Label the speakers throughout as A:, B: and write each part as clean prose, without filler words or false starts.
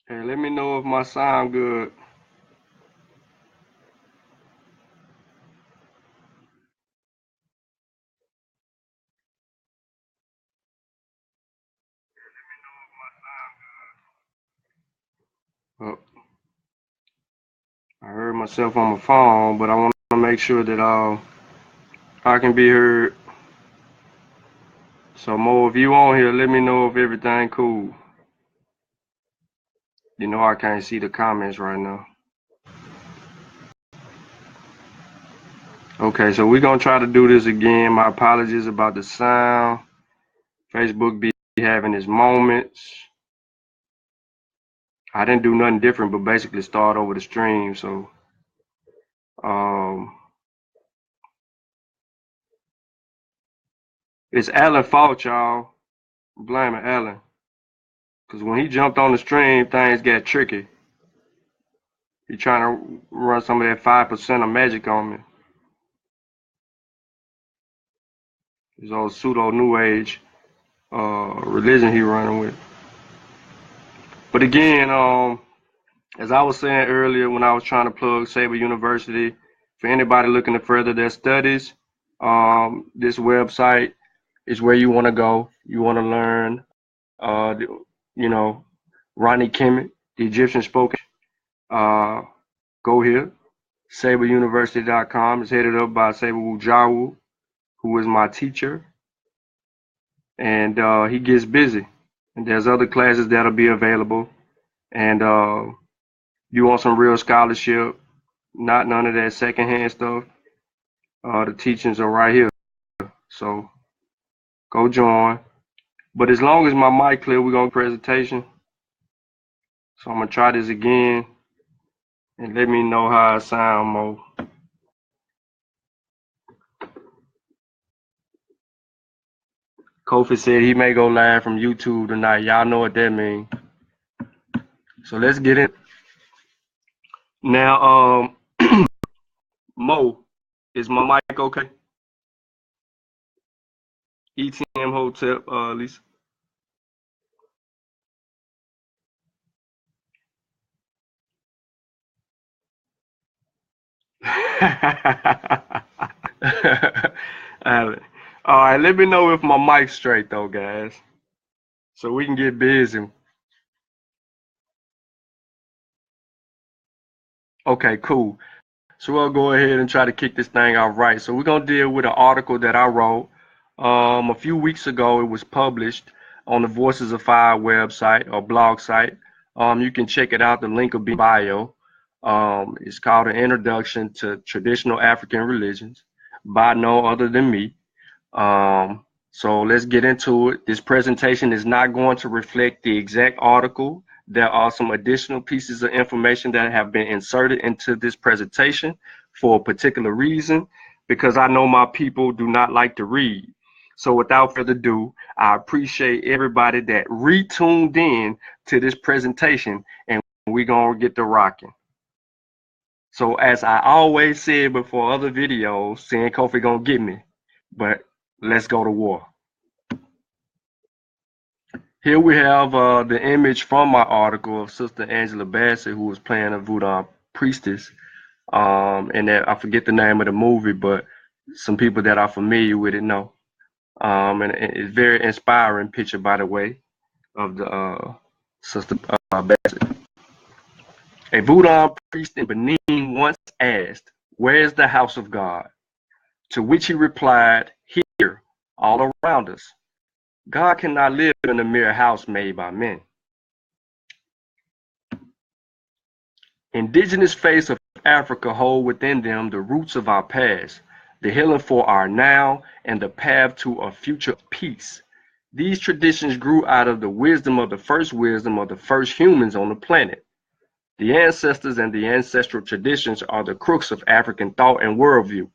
A: Hey, let me know if my sound good. Oh, I heard myself on my phone, but I want to make sure that I can be heard. So Mo, if you on here, let me know if everything cool. You know I can't see the comments right now. Okay, so we're gonna try to do this again. My apologies about the sound. Facebook be having its moments. I didn't do nothing different, but basically start over the stream. So um, it's Alan's fault, y'all. I'm blaming Alan, cause when he jumped on the stream, things got tricky. He trying to run some of that 5% of magic on me. His old pseudo new age religion he running with. But again, as I was saying earlier when I was trying to plug Sabre University, for anybody looking to further their studies, this website is where you want to go. You want to learn, you know, Ronnie Kemet, the Egyptian spoken. Uh, go here. SabreUniversity.com is headed up by Sabre Wujawu, who is my teacher, and he gets busy. And there's other classes that'll be available. And you want some real scholarship, not none of that secondhand stuff. The teachings are right here. So go join. But as long as my mic clear, we're going to presentation. So I'm going to try this again and let me know how I sound, Mo. Kofi said he may go live from YouTube tonight. Y'all know what that means. So let's get in. Now, Mo, is my mic okay? ETM Hotel, Lisa. Alright. All right, let me know if my mic's straight though, guys, so we can get busy. Okay, cool. So we'll go ahead and try to kick this thing off right. So we're gonna deal with an article that I wrote a few weeks ago. It was published on the Voices of Fire website or blog site. You can check it out. The link will be in bio. It's called An Introduction to Traditional African Religions by no other than me. So let's get into it. This presentation is not going to reflect the exact article. There are some additional pieces of information that have been inserted into this presentation for a particular reason, because I know my people do not like to read. So without further ado, I appreciate everybody that retuned in to this presentation, and we're going to get to rocking. So as I always said before other videos, saying Kofi gonna get me, but let's go to war. Here we have the image from my article of Sister Angela Bassett, who was playing a voodoo priestess. And that, I forget the name of the movie, but some people that are familiar with it know. And it's very inspiring picture, by the way, of the Sister Bassett. A voodoo priest in Benin once asked, "Where's the house of God?" To which he replied, "Here, all around us." God cannot live in a mere house made by men. Indigenous faiths of Africa hold within them the roots of our past, the healing for our now, and the path to a future peace. These traditions grew out of the wisdom of the first humans on the planet. The ancestors and the ancestral traditions are the crux of African thought and worldview.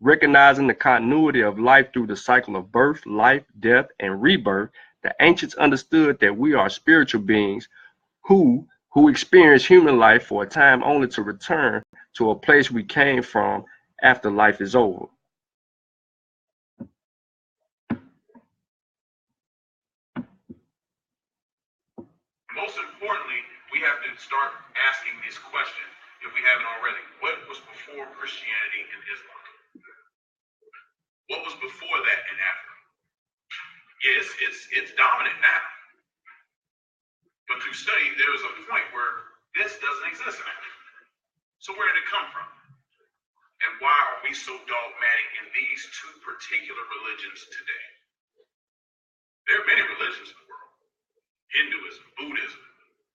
A: Recognizing the continuity of life through the cycle of birth, life, death, and rebirth, the ancients understood that we are spiritual beings who experience human life for a time only to return to a place we came from after life is over. Most importantly,
B: we have to start asking this question, if we haven't already. What was before Christianity and Islam? What was before that in Africa? Yes, it's dominant now. But through study, there was a point where this doesn't exist in Africa. So where did it come from? And why are we so dogmatic in these two particular religions today? There are many religions in the world. Hinduism, Buddhism.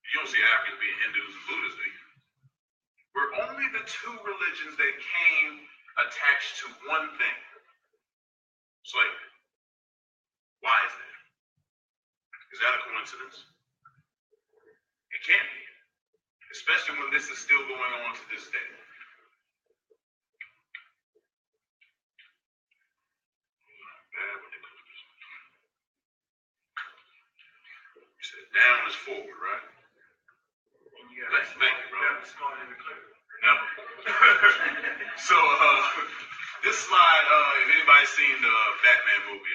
B: You don't see Africans being Hindus and Buddhists, do you? We're only the two religions that came attached to one thing. Slavery. Why is that? Is that a coincidence? It can't be. Especially when this is still going on to this day. You said down is forward, right? Thank you, brother. No. So this slide, if anybody's seen the Batman movie,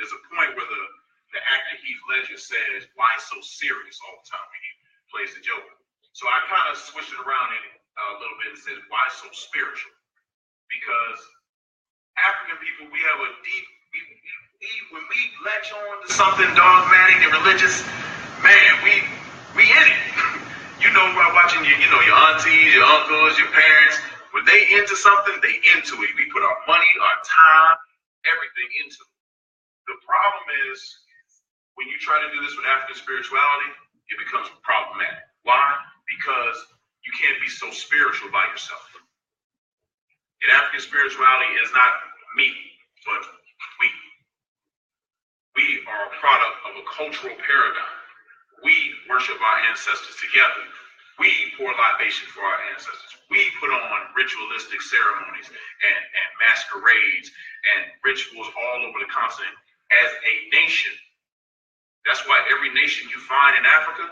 B: there's a point where the actor Heath Ledger says, "Why so serious all the time?" when he plays the Joker. So I kind of switched it around a little bit and said, "Why so spiritual?" Because African people, we have a deep, when we latch on to something dogmatic and religious, man, we in it. You know, by watching your aunties, your uncles, your parents, when they into something, they into it. We put our money, our time, everything into it. The problem is, when you try to do this with African spirituality, it becomes problematic. Why? Because you can't be so spiritual by yourself. In African spirituality, it is not me, but we. We are a product of a cultural paradigm. We worship our ancestors together. We pour libation for our ancestors. We put on ritualistic ceremonies and masquerades and rituals all over the continent as a nation. That's why every nation you find in Africa,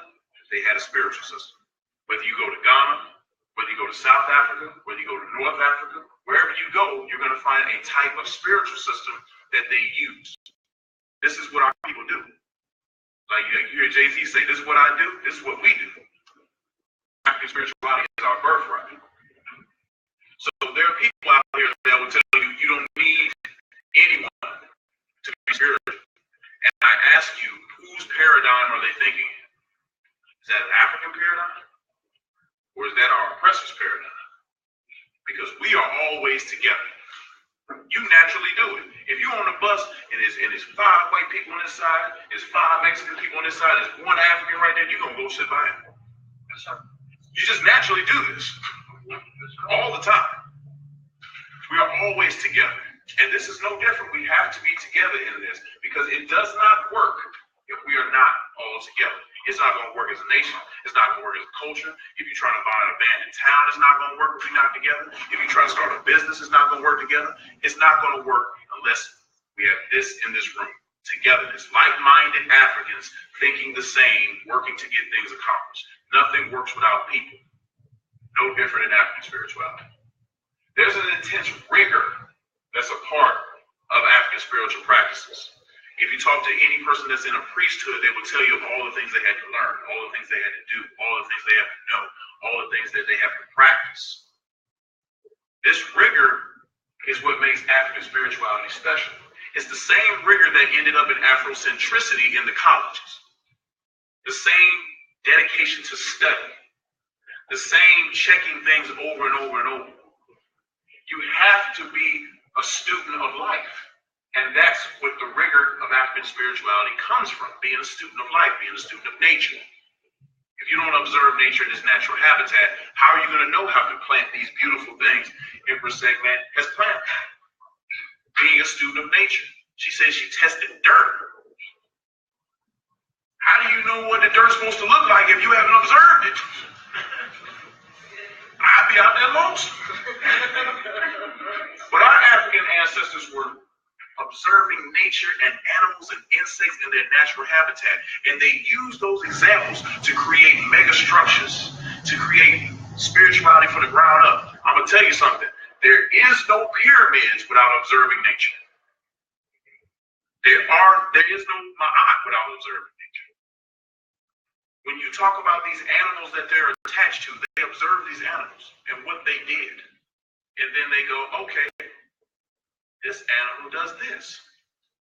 B: they had a spiritual system. Whether you go to Ghana, whether you go to South Africa, whether you go to North Africa, wherever you go, you're going to find a type of spiritual system that they use. This is what our people do. Like you hear Jay-Z say, "This is what I do, this is what we do." African spirituality is our birthright. So there are people out here that will tell you, you don't need anyone to be spiritual. And I ask you, whose paradigm are they thinking in? Is that an African paradigm? Or is that our oppressor's paradigm? Because we are always together. You naturally do it. If you're on a bus and there's 5 white people on this side, there's 5 Mexican people on this side, there's 1 African right there, you're going to go sit by him. You just naturally do this all the time. We are always together. And this is no different. We have to be together in this because it does not work if we are not all together. It's not going to work as a nation. It's not going to work as a culture. If you're trying to buy an abandoned town, it's not going to work if we're not together. If you try to start a business, it's not going to work together. It's not going to work unless we have this in this room. Togetherness. Like-minded Africans thinking the same, working to get things accomplished. Nothing works without people. No different in African spirituality. There's an intense rigor that's a part of African spiritual practices. If you talk to any person that's in a priesthood, they will tell you of all the things they had to learn, all the things they had to do, all the things they have to know, all the things that they have to practice. This rigor is what makes African spirituality special. It's the same rigor that ended up in Afrocentricity in the colleges. The same dedication to study. The same checking things over and over and over. You have to be a student of life. And that's what the rigor of African spirituality comes from, being a student of life, being a student of nature. If you don't observe nature in its natural habitat, how are you going to know how to plant these beautiful things Empress Segment has planted? Being a student of nature. She says she tested dirt. How do you know what the dirt's supposed to look like if you haven't observed it? I'd be out there lost. But our African ancestors were observing nature and animals and insects in their natural habitat. And they used those examples to create mega structures, to create spirituality from the ground up. I'm going to tell you something. There is no pyramids without observing nature. There is no Ma'at without observing nature. When you talk about these animals that they're attached to, they observe these animals and what they did. And then they go, okay, this animal does this.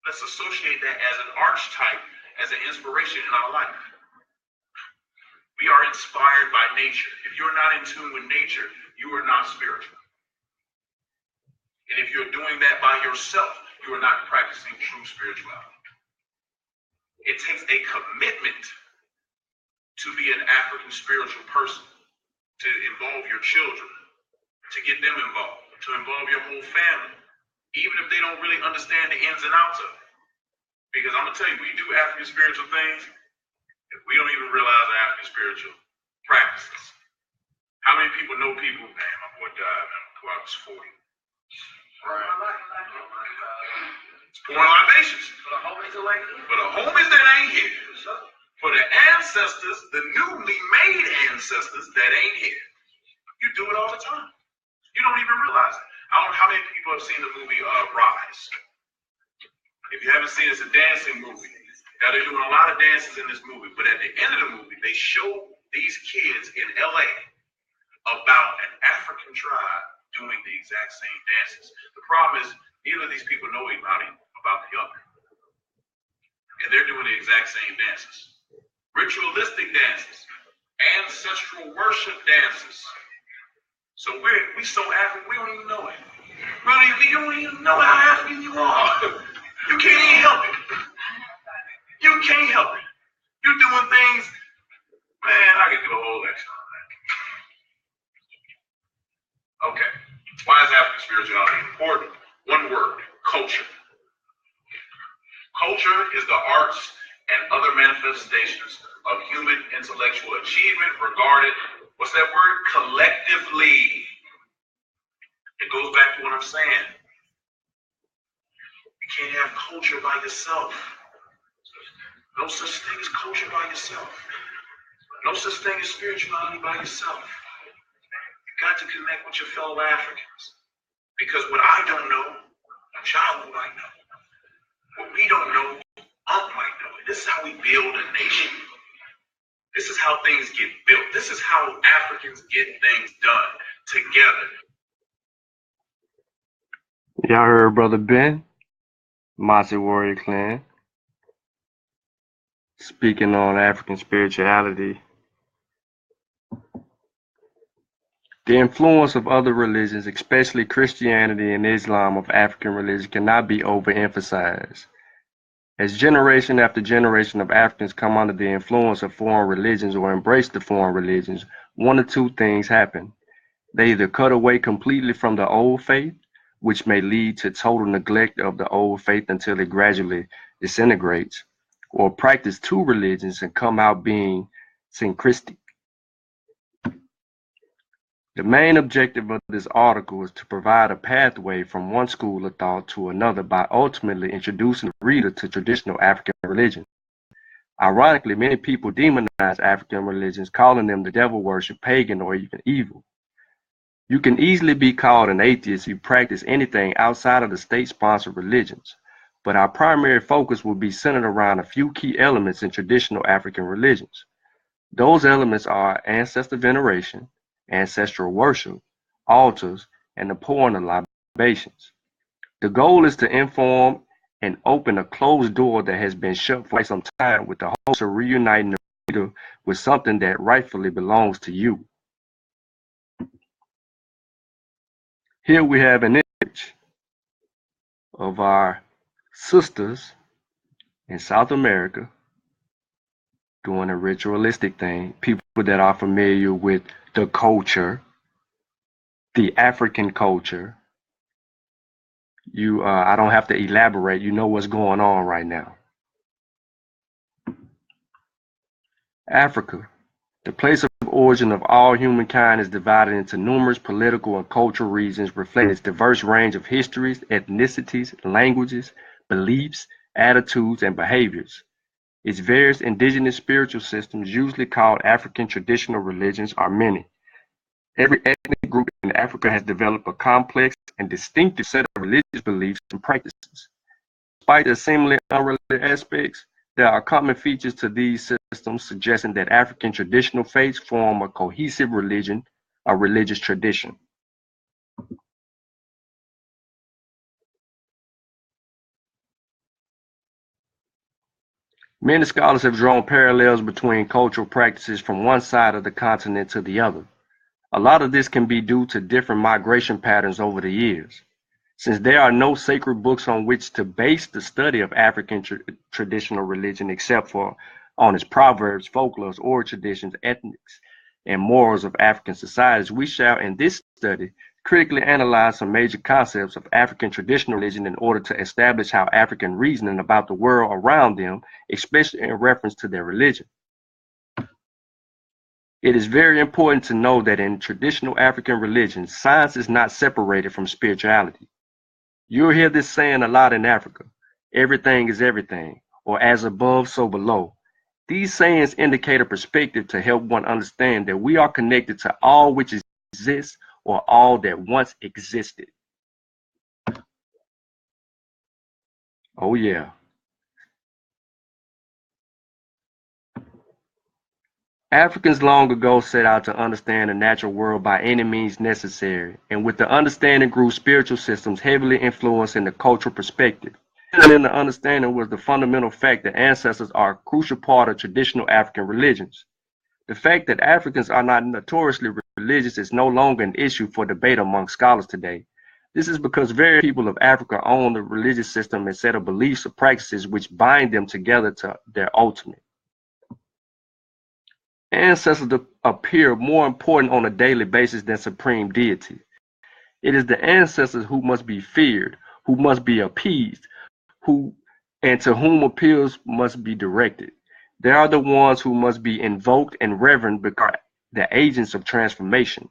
B: Let's associate that as an archetype, as an inspiration in our life. We are inspired by nature. If you're not in tune with nature, you are not spiritual. And if you're doing that by yourself, you are not practicing true spirituality. It takes a commitment to be an African spiritual person, to involve your children, to get them involved, to involve your whole family, even if they don't really understand the ins and outs of it. Because I'm going to tell you, we do African spiritual things, if we don't even realize the African spiritual practices. How many people know people, man, my boy died, man, before I was 40. Right. It's pouring libations. For the homies that ain't here. For the ancestors, the newly made ancestors that ain't here. You do it all the time. You don't even realize it. I don't know how many people have seen the movie Rise. If you haven't seen it, it's a dancing movie. Now they're doing a lot of dances in this movie, but at the end of the movie, they show these kids in LA about an African tribe doing the exact same dances. The problem is, neither of these people know about the other. And they're doing the exact same dances. Ritualistic dances, ancestral worship dances. So we so African, we don't even know it. Brother, you don't even know how African you are. You can't even help it. You can't help it. You're doing things, man, I could do a whole lecture on that. Okay, why is African spirituality important? One word, culture. Culture is the arts and other manifestations of human intellectual achievement regarded, what's that word? Collectively. It goes back to what I'm saying. You can't have culture by yourself. No such thing as culture by yourself. No such thing as spirituality by yourself. You've got to connect with your fellow Africans. Because what I don't know, a child might know. What we don't know, Unc might know it. This is how we build a nation. This is how things get built. This is how Africans get things done together.
A: Y'all heard Brother Ben, Massey Warrior Clan, speaking on African spirituality. The influence of other religions, especially Christianity and Islam of African religion, cannot be overemphasized. As generation after generation of Africans come under the influence of foreign religions or embrace the foreign religions, one of two things happen. They either cut away completely from the old faith, which may lead to total neglect of the old faith until it gradually disintegrates, or practice two religions and come out being syncretic. The main objective of this article is to provide a pathway from one school of thought to another by ultimately introducing the reader to traditional African religion. Ironically, many people demonize African religions, calling them the devil worship, pagan, or even evil. You can easily be called an atheist if you practice anything outside of the state-sponsored religions, but our primary focus will be centered around a few key elements in traditional African religions. Those elements are ancestor veneration, ancestral worship, altars, and the pouring of libations. The goal is to inform and open a closed door that has been shut for quite some time, with the hopes of reuniting the reader with something that rightfully belongs to you. Here we have an image of our sisters in South America doing a ritualistic thing. People that are familiar with the culture, the African culture. I don't have to elaborate. You know what's going on right now. Africa, the place of origin of all humankind, is divided into numerous political and cultural regions, reflecting its diverse range of histories, ethnicities, languages, beliefs, attitudes, and behaviors. Its various indigenous spiritual systems, usually called African traditional religions, are many. Every ethnic group in Africa has developed a complex and distinctive set of religious beliefs and practices. Despite the seemingly unrelated aspects, There are common features to these systems suggesting that African traditional faiths form a cohesive religion, a religious tradition. Many scholars have drawn parallels between cultural practices from one side of the continent to the other. A lot of this can be due to different migration patterns over the years. Since there are no sacred books on which to base the study of African traditional religion except for on its proverbs, folklores, oral traditions, ethics, and morals of African societies, we shall in this study critically analyze some major concepts of African traditional religion in order to establish how African reasoning about the world around them, especially in reference to their religion. It is very important to know that in traditional African religions, science is not separated from spirituality. You'll hear this saying a lot in Africa: everything is everything, or as above, so below. These sayings indicate a perspective to help one understand that we are connected to all which exists or all that once existed. Oh yeah. Africans long ago set out to understand the natural world by any means necessary, and with the understanding grew spiritual systems heavily influencing the cultural perspective. And in the understanding was the fundamental fact that ancestors are a crucial part of traditional African religions. The fact that Africans are not notoriously religious is no longer an issue for debate among scholars today. This is because various people of Africa own the religious system and set of beliefs or practices which bind them together to their ultimate. Ancestors appear more important on a daily basis than supreme deity. It is the ancestors who must be feared, who must be appeased, who and to whom appeals must be directed. They are the ones who must be invoked and reverenced because the agents of transformation.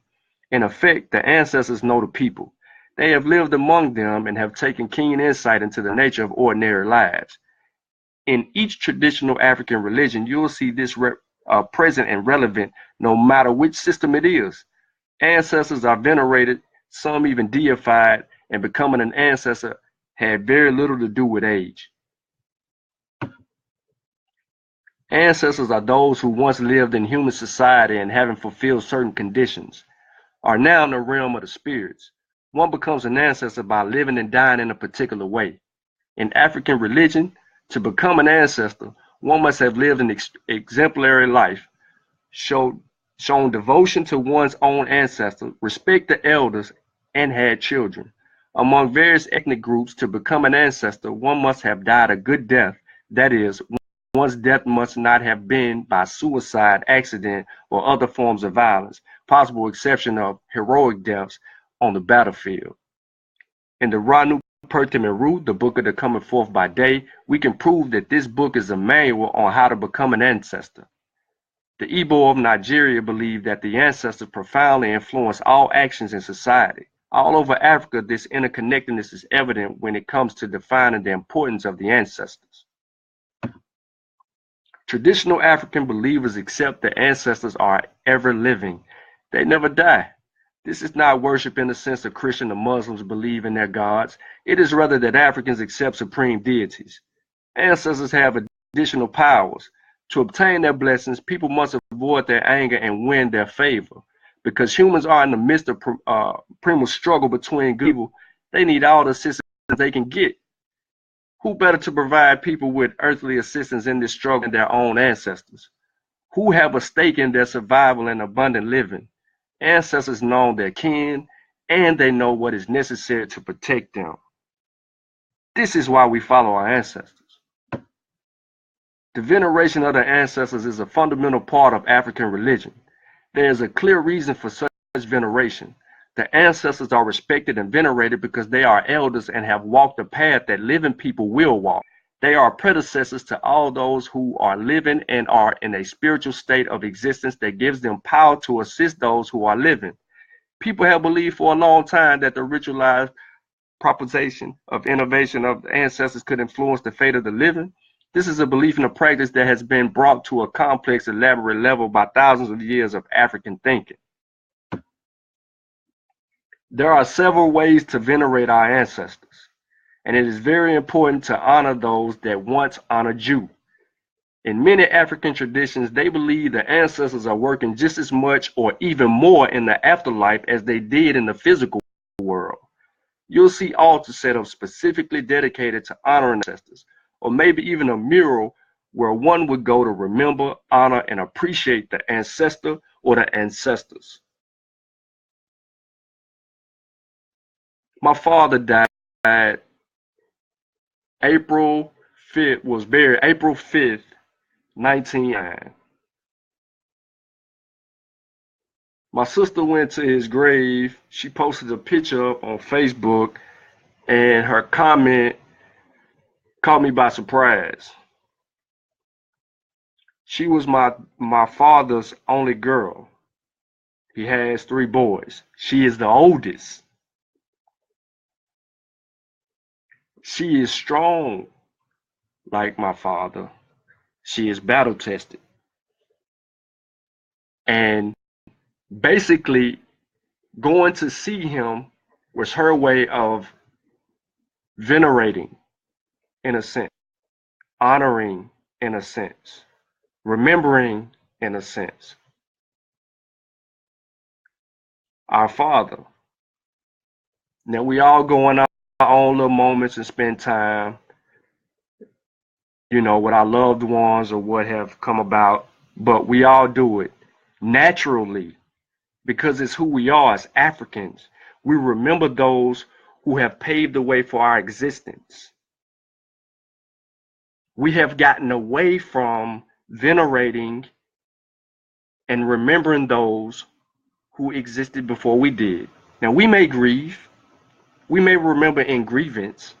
A: In effect, the ancestors know the people. They have lived among them and have taken keen insight into the nature of ordinary lives. In each traditional African religion, you'll see this present and relevant no matter which system it is. Ancestors are venerated, some even deified, and becoming an ancestor had very little to do with age. Ancestors are those who once lived in human society and having fulfilled certain conditions, are now in the realm of the spirits. One becomes an ancestor by living and dying in a particular way. In African religion, to become an ancestor, one must have lived an exemplary life, shown devotion to one's own ancestors, respect the elders, and had children. Among various ethnic groups, to become an ancestor, one must have died a good death. That is, one's death must not have been by suicide, accident, or other forms of violence, possible exception of heroic deaths on the battlefield. In the Ranu Pertimeru, the book of the coming forth by day, we can prove that this book is a manual on how to become an ancestor. The Igbo of Nigeria believe that the ancestors profoundly influence all actions in society. All over Africa, this interconnectedness is evident when it comes to defining the importance of the ancestors. Traditional African believers accept that ancestors are ever living. They never die. This is not worship in the sense of Christian or Muslims believe in their gods. It is rather that Africans accept supreme deities. Ancestors have additional powers. To obtain their blessings, people must avoid their anger and win their favor. Because humans are in the midst of primal struggle between good and evil, they need all the assistance they can get. Who better to provide people with earthly assistance in this struggle than their own ancestors, who have a stake in their survival and abundant living? Ancestors know their kin, and they know what is necessary to protect them. This is why we follow our ancestors. The veneration of the ancestors is a fundamental part of African religion. There is a clear reason for such veneration. The ancestors are respected and venerated because they are elders and have walked a path that living people will walk. They are predecessors to all those who are living and are in a spiritual state of existence that gives them power to assist those who are living. People have believed for a long time that the ritualized proposition of innovation of the ancestors could influence the fate of the living. This is a belief and a practice that has been brought to a complex, elaborate level by thousands of years of African thinking. There are several ways to venerate our ancestors, and it is very important to honor those that once honored you. In many African traditions, they believe the ancestors are working just as much or even more in the afterlife as they did in the physical world. You'll see altars set up specifically dedicated to honoring ancestors, or maybe even a mural where one would go to remember, honor, and appreciate the ancestor or the ancestors. My father died April 5th, was buried April 5th, 1909. My sister went to his grave. She posted a picture up on Facebook, and her comment caught me by surprise. She was my father's only girl. He has 3 boys. She is the oldest. She is strong like my father. She is battle tested. And basically, going to see him was her way of venerating, in a sense, honoring, in a sense, remembering, in a sense, our father. Now, we all go in our own little moments and spend time, with our loved ones or what have come about, but we all do it naturally because it's who we are as Africans. We remember those who have paved the way for our existence. We have gotten away from venerating and remembering those who existed before we did. Now, we may grieve, we may remember in grievance,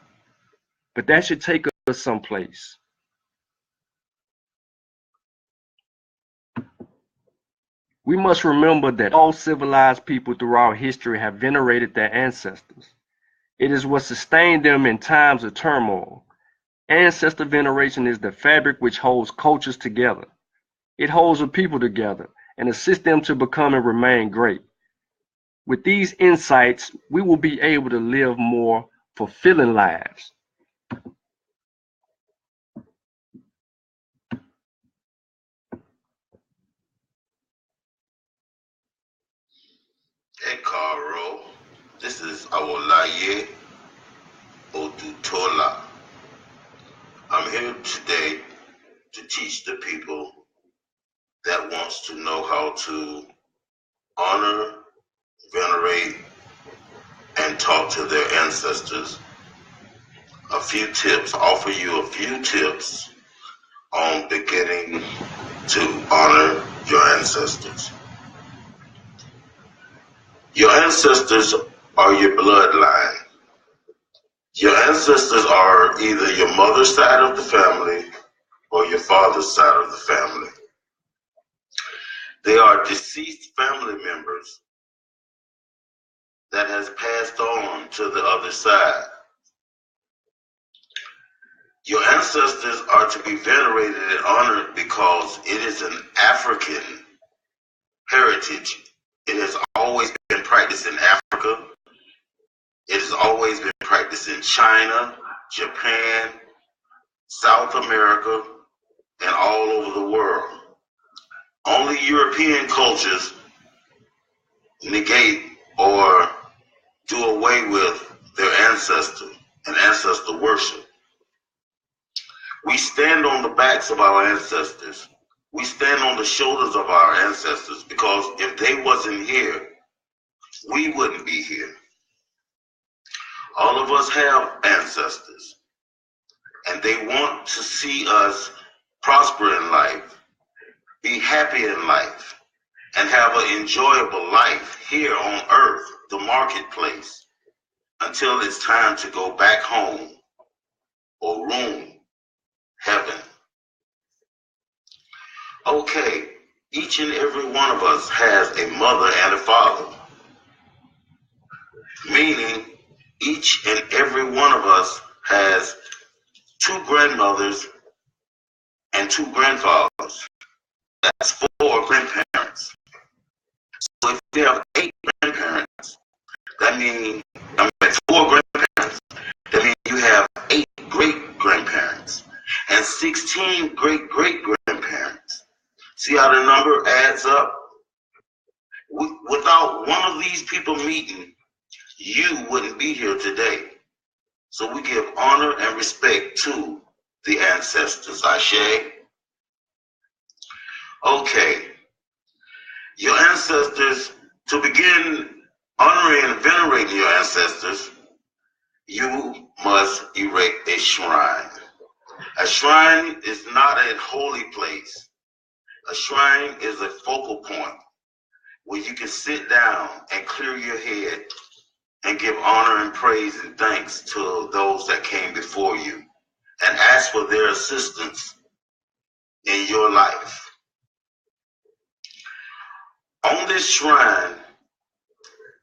A: but that should take us someplace. We must remember that all civilized people throughout history have venerated their ancestors. It is what sustained them in times of turmoil. Ancestor veneration is the fabric which holds cultures together. It holds the people together and assists them to become and remain great. With these insights, we will be able to live more fulfilling lives.
C: Hey, Carl, this is Awolaye Odutola. I'm here today to teach the people that wants to know how to honor, venerate, and talk to their ancestors. Offer you a few tips on beginning to honor your ancestors. Your ancestors are your bloodline. Your ancestors are either your mother's side of the family or your father's side of the family. They are deceased family members that has passed on to the other side. Your ancestors are to be venerated and honored because it is an African heritage. It has always been practiced in Africa. It has always been practiced in China, Japan, South America, and all over the world. Only European cultures negate or do away with their ancestor and ancestor worship. We stand on the backs of our ancestors. We stand on the shoulders of our ancestors because if they wasn't here, we wouldn't be here. All of us have ancestors, and they want to see us prosper in life, be happy in life, and have an enjoyable life here on earth, the marketplace, until it's time to go back home or room heaven. Okay, each and every one of us has a mother and a father, meaning each and every one of us has 2 grandmothers and 2 grandfathers. That's 4 grandparents. So if you have 8 grandparents, that means 4 grandparents. That means you have 8 great grandparents. And and 16 great-great-grandparents. See how the number adds up? Without one of these people meeting, you wouldn't be here today. So we give honor and respect to the ancestors. Ashe. Okay. Your ancestors, to begin honoring and venerating your ancestors, you must erect a shrine. A shrine is not a holy place. A shrine is a focal point where you can sit down and clear your head and give honor and praise and thanks to those that came before you and ask for their assistance in your life. On this shrine,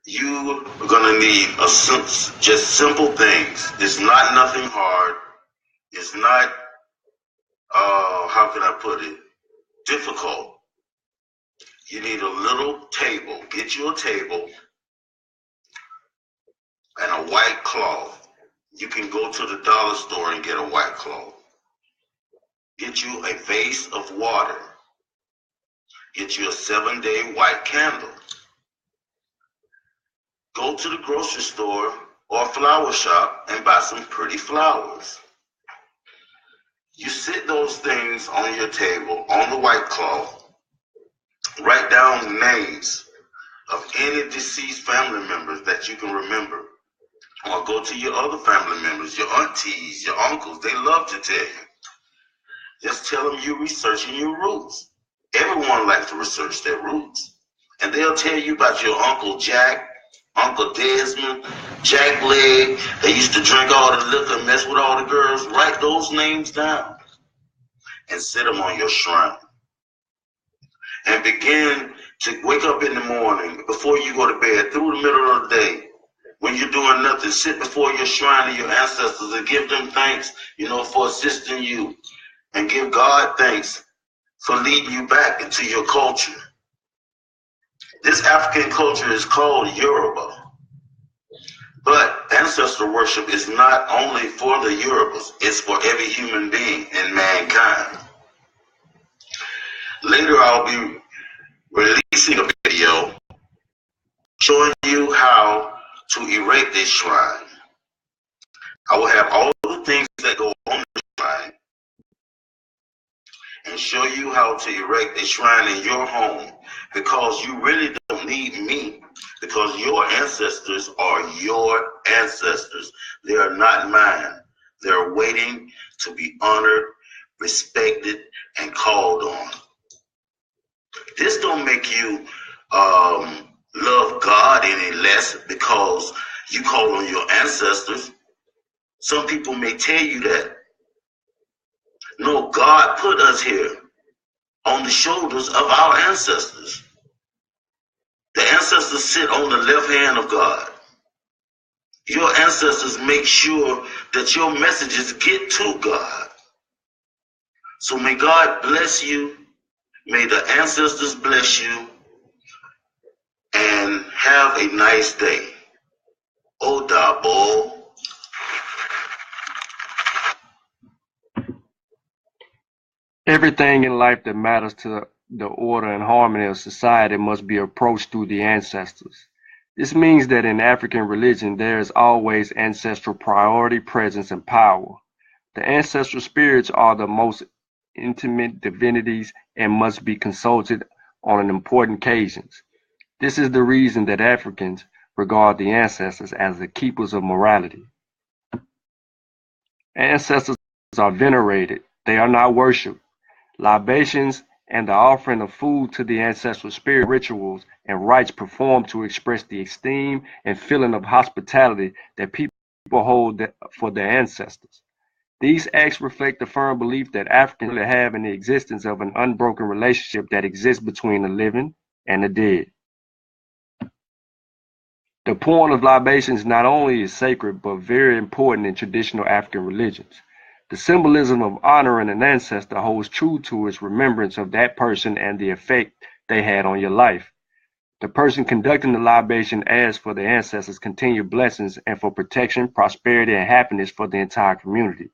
C: you are going to need just simple things. It's not nothing hard. It's not, how can I put it, difficult. You need a little table. Get you a table and a white cloth. You can go to the dollar store and get a white cloth. Get you a vase of water. Get you a 7-day white candle. Go to the grocery store or flower shop and buy some pretty flowers. You sit those things on your table, on the white cloth. Write down names of any deceased family members that you can remember. Or go to your other family members, your aunties, your uncles. They love to tell you. Just tell them you're researching your roots. Everyone likes to research their roots. And they'll tell you about your Uncle Jack, Uncle Desmond, Jack Leg. They used to drink all the liquor and mess with all the girls. Write those names down and set them on your shrine. And begin to wake up in the morning before you go to bed, through the middle of the day. When you're doing nothing, sit before your shrine of your ancestors and give them thanks, for assisting you. And give God thanks for leading you back into your culture. This African culture is called Yoruba. But ancestor worship is not only for the Yorubas, it's for every human being in mankind. Later I'll be releasing a video showing you how to erect this shrine. I will have all the things that go on the shrine and show you how to erect a shrine in your home, because you really don't need me, because your ancestors are your ancestors. They are not mine. They're waiting to be honored, respected, and called on. This don't make you love God any less because you call on your ancestors. Some people may tell you that. No, God put us here on the shoulders of our ancestors. The ancestors sit on the left hand of God. Your ancestors make sure that your messages get to God. So may God bless you. May the ancestors bless you. And have a nice day. Odabo.
A: Everything in life that matters to the order and harmony of society must be approached through the ancestors. This means that in African religion, there is always ancestral priority, presence, and power. The ancestral spirits are the most intimate divinities and must be consulted on important occasions. This is the reason that Africans regard the ancestors as the keepers of morality. Ancestors are venerated, they are not worshipped. Libations and the offering of food to the ancestral spirit, rituals and rites performed to express the esteem and feeling of hospitality that people hold for their ancestors. These acts reflect the firm belief that Africans have in the existence of an unbroken relationship that exists between the living and the dead. The pouring of libations not only is sacred but very important in traditional African religions. The symbolism of honoring an ancestor holds true to its remembrance of that person and the effect they had on your life. The person conducting the libation asks for the ancestors' continued blessings and for protection, prosperity, and happiness for the entire community.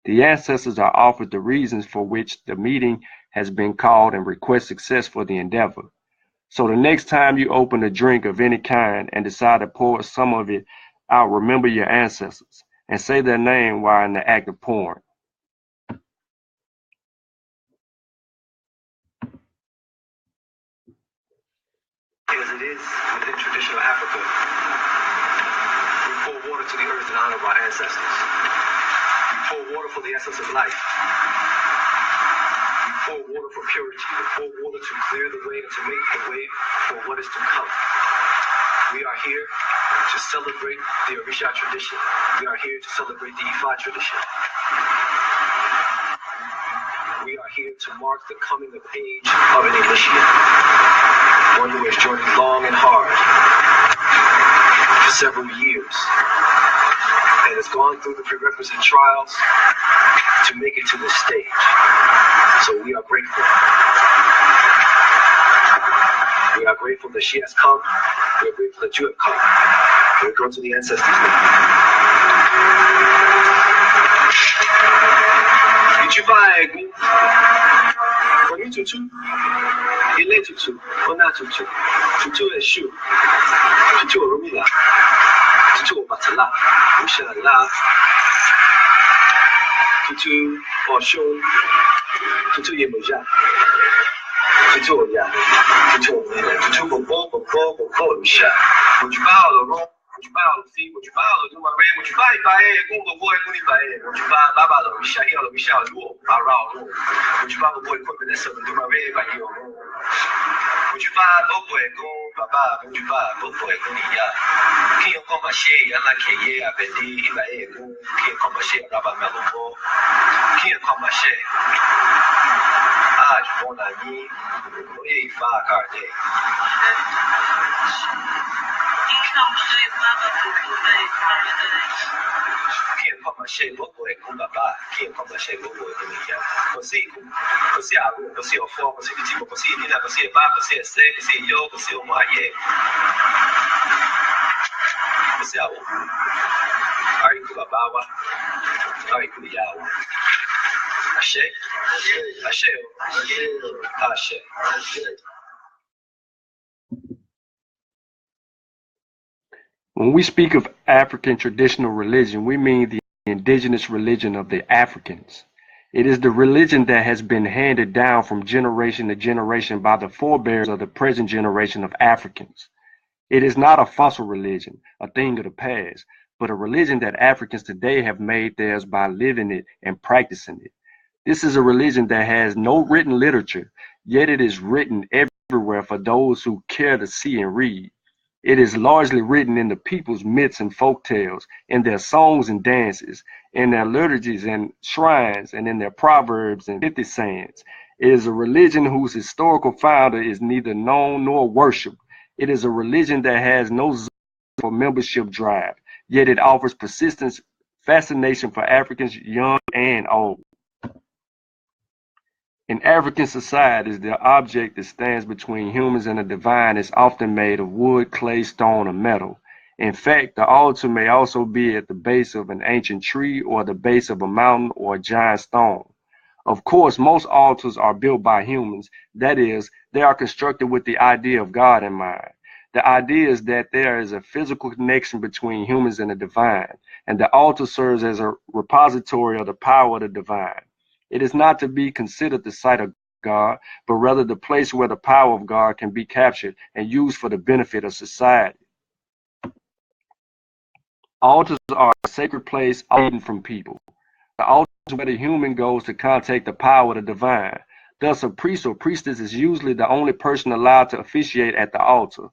A: The ancestors are offered the reasons for which the meeting has been called and request success for the endeavor. So the next time you open a drink of any kind and decide to pour some of it out, remember your ancestors and say their name while in the act of pouring.
D: As it is within traditional Africa, we pour water to the earth in honor of our ancestors. We pour water for the essence of life. We pour water for purity. We pour water to clear the way and to make the way for what is to come. We are here to celebrate the Orisha tradition. We are here to celebrate the Ifa tradition. We are here to mark the coming of age of an initiate, one who has journeyed long and hard for several years and has gone through the prerequisite trials to make it to this stage. So we are grateful. We are grateful that she has come. We are grateful that you have come. We go to the ancestors now. Ichibaegu, Koni Tutu, Ile Tutu, Ona Tutu, Tutu Eshu, Tutu Oromila, Tutu Obatala, Ushala, Tutu Oshun, Tutu Yemoja, Tutu Oya, Tutu Omila, Tutu Bobo, Usha, Ujibao, Ujibao, see, Ujibao, do my rain, Ujibai, Bae, Gumbo Boy, Guni Bae, Ujibao, Baba, Mishahil, Mishal, Arao, Ujibao Boy, Coconess, do my rain by you. Ujibao, Bobo, Go, Baba, Ujibao, Bobo, Gunia, King of Comache, Alake, Abedi, Ibae, King of Comache, Rabba Melobo, King of Comache, Bonani, Ifa, Carde. Can't put my shit look like Baba, can't put my shit look like me. Você a rua, você o foco, você que tipo, você ainda você vai, você é seco, você é eu, você é o maie. Você a rua. Aí com a baba, aí com o yawa. Achei, achei.
A: When we speak of African traditional religion, we mean the indigenous religion of the Africans. It is the religion that has been handed down from generation to generation by the forebears of the present generation of Africans. It is not a fossil religion, a thing of the past, but a religion that Africans today have made theirs by living it and practicing it. This is a religion that has no written literature, yet it is written everywhere for those who care to see and read. It is largely written in the people's myths and folk tales, in their songs and dances, in their liturgies and shrines, and in their proverbs and pithy sayings. It is a religion whose historical founder is neither known nor worshipped. It is a religion that has no zeal for membership drive, yet it offers persistent fascination for Africans young and old. In African societies, the object that stands between humans and the divine is often made of wood, clay, stone, or metal. In fact, the altar may also be at the base of an ancient tree or the base of a mountain or a giant stone. Of course, most altars are built by humans. That is, they are constructed with the idea of God in mind. The idea is that there is a physical connection between humans and the divine, and the altar serves as a repository of the power of the divine. It is not to be considered the site of God, but rather the place where the power of God can be captured and used for the benefit of society. Altars are a sacred place hidden from people. The altar is where the human goes to contact the power of the divine. Thus, a priest or priestess is usually the only person allowed to officiate at the altar.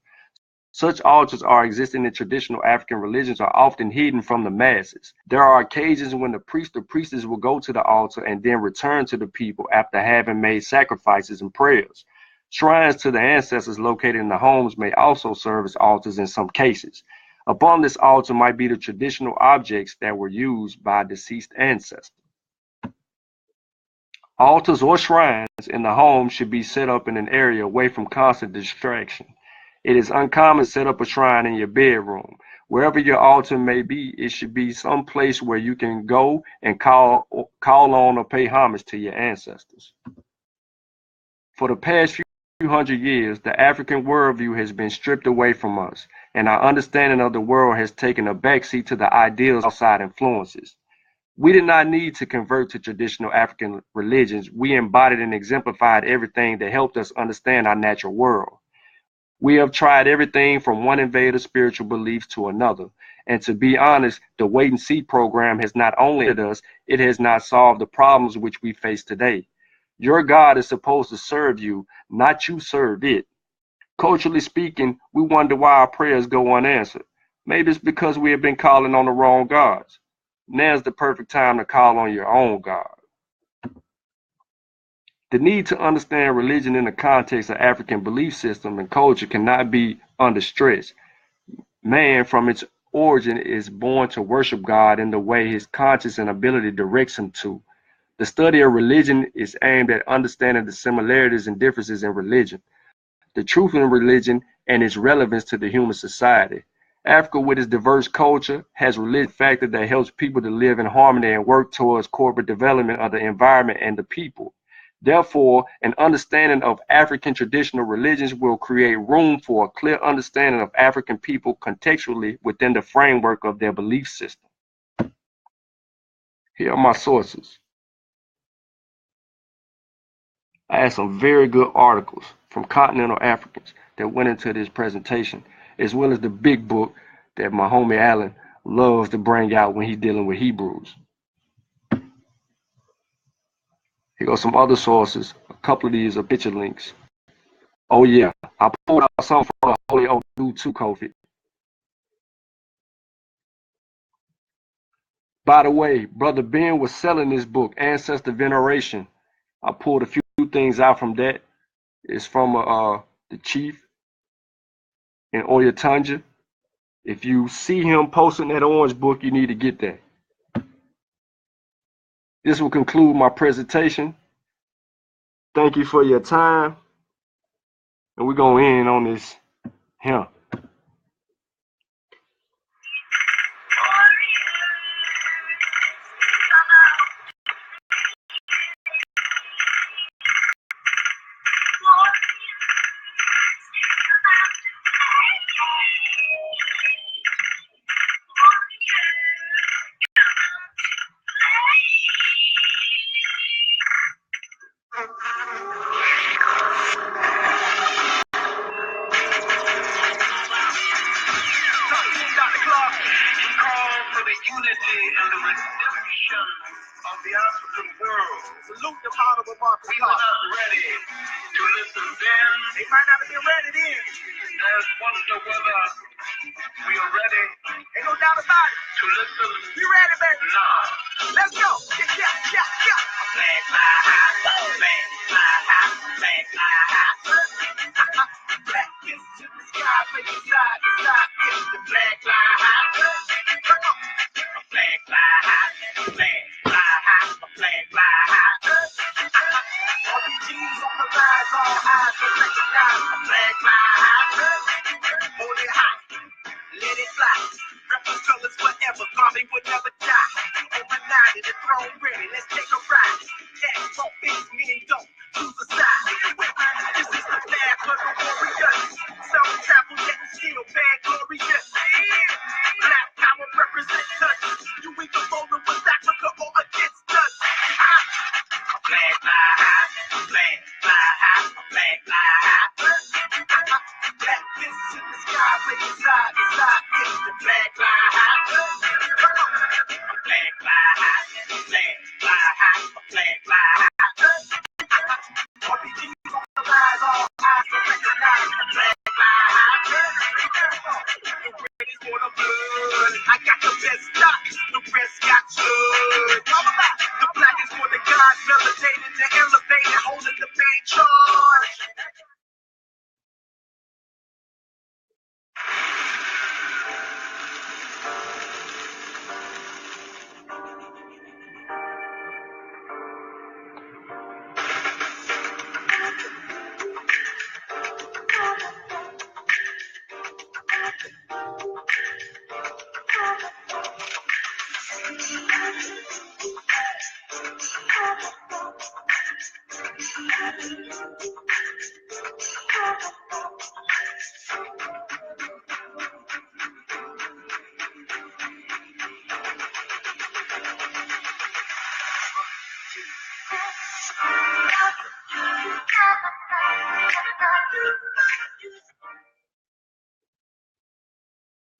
A: Such altars are existing in traditional African religions are often hidden from the masses. There are occasions when the priest or priestess will go to the altar and then return to the people after having made sacrifices and prayers. Shrines to the ancestors located in the homes may also serve as altars in some cases. Upon this altar might be the traditional objects that were used by deceased ancestors. Altars or shrines in the home should be set up in an area away from constant distraction. It is uncommon to set up a shrine in your bedroom. Wherever your altar may be, it should be some place where you can go and call on or pay homage to your ancestors. For the past few hundred years, the African worldview has been stripped away from us, and our understanding of the world has taken a backseat to the ideas of outside influences. We did not need to convert to traditional African religions. We embodied and exemplified everything that helped us understand our natural world. We have tried everything from one invader's spiritual beliefs to another. And to be honest, the wait and see program has not only hit us, it has not solved the problems which we face today. Your God is supposed to serve you, not you serve it. Culturally speaking, we wonder why our prayers go unanswered. Maybe it's because we have been calling on the wrong gods. Now's the perfect time to call on your own God. The need to understand religion in the context of African belief system and culture cannot be under stress. Man, from its origin, is born to worship God in the way his conscience and ability directs him to. The study of religion is aimed at understanding the similarities and differences in religion, the truth in religion, and its relevance to the human society. Africa, with its diverse culture, has a religious factor that helps people to live in harmony and work towards corporate development of the environment and the people. Therefore, an understanding of African traditional religions will create room for a clear understanding of African people contextually within the framework of their belief system. Here are my sources. I had some very good articles from continental Africans that went into this presentation, as well as the big book that my homie Alan loves to bring out when he's dealing with Hebrews. Here go some other sources. A couple of these are picture links. Oh yeah, I pulled out some from the Holy Odu too, Kofi. By the way, Brother Ben was selling this book, Ancestor Veneration. I pulled a few things out from that. It's from the chief in Oyatanja. If you see him posting that orange book, you need to get that. This will conclude my presentation. Thank you for your time. And we're going to end on this here.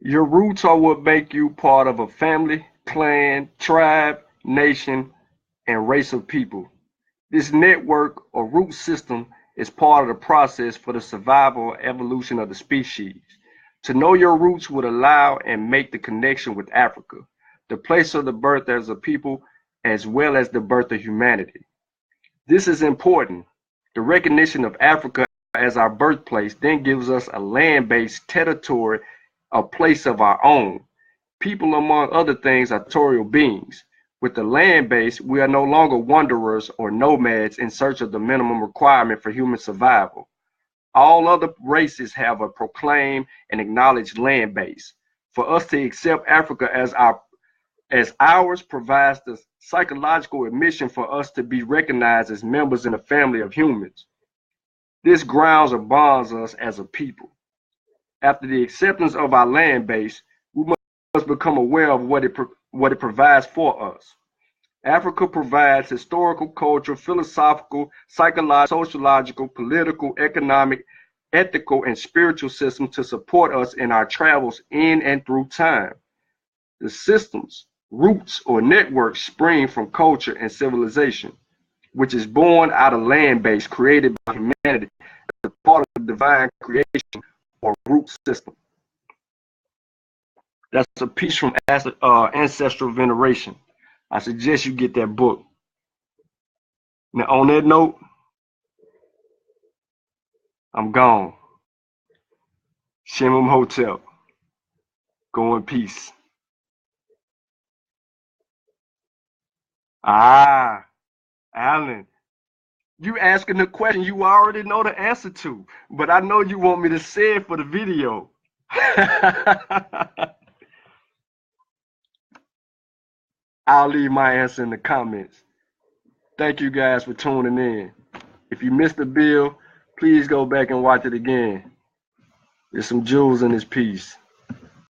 A: Your roots are what make you part of a family, clan, tribe, nation, and race of people. This network or root system is part of the process for the survival or evolution of the species. To know your roots would allow and make the connection with Africa, the place of the birth as a people, as well as the birth of humanity. This is important. The recognition of Africa as our birthplace then gives us a land-based territory, a place of our own. People, among other things, are territorial beings. With the land base, we are no longer wanderers or nomads in search of the minimum requirement for human survival. All other races have a proclaimed and acknowledged land base. For us to accept Africa as ours provides the psychological admission for us to be recognized as members in a family of humans. This grounds or bonds us as a people. After the acceptance of our land base, we must become aware of what it provides for us. Africa provides historical, cultural, philosophical, psychological, sociological, political, economic, ethical, and spiritual systems to support us in our travels in and through time. The systems, roots, or networks spring from culture and civilization, which is born out of land base created by humanity as part of the divine creation or root system. That's a piece from Ancestral Veneration. I suggest you get that book. Now, on that note, I'm gone. Shimum Hotel. Go in peace. Ah, Alan, you asking the question you already know the answer to, but I know you want me to say it for the video. I'll leave my answer in the comments. Thank you guys for tuning in. If you missed the bill, please go back and watch it again. There's some jewels in this piece.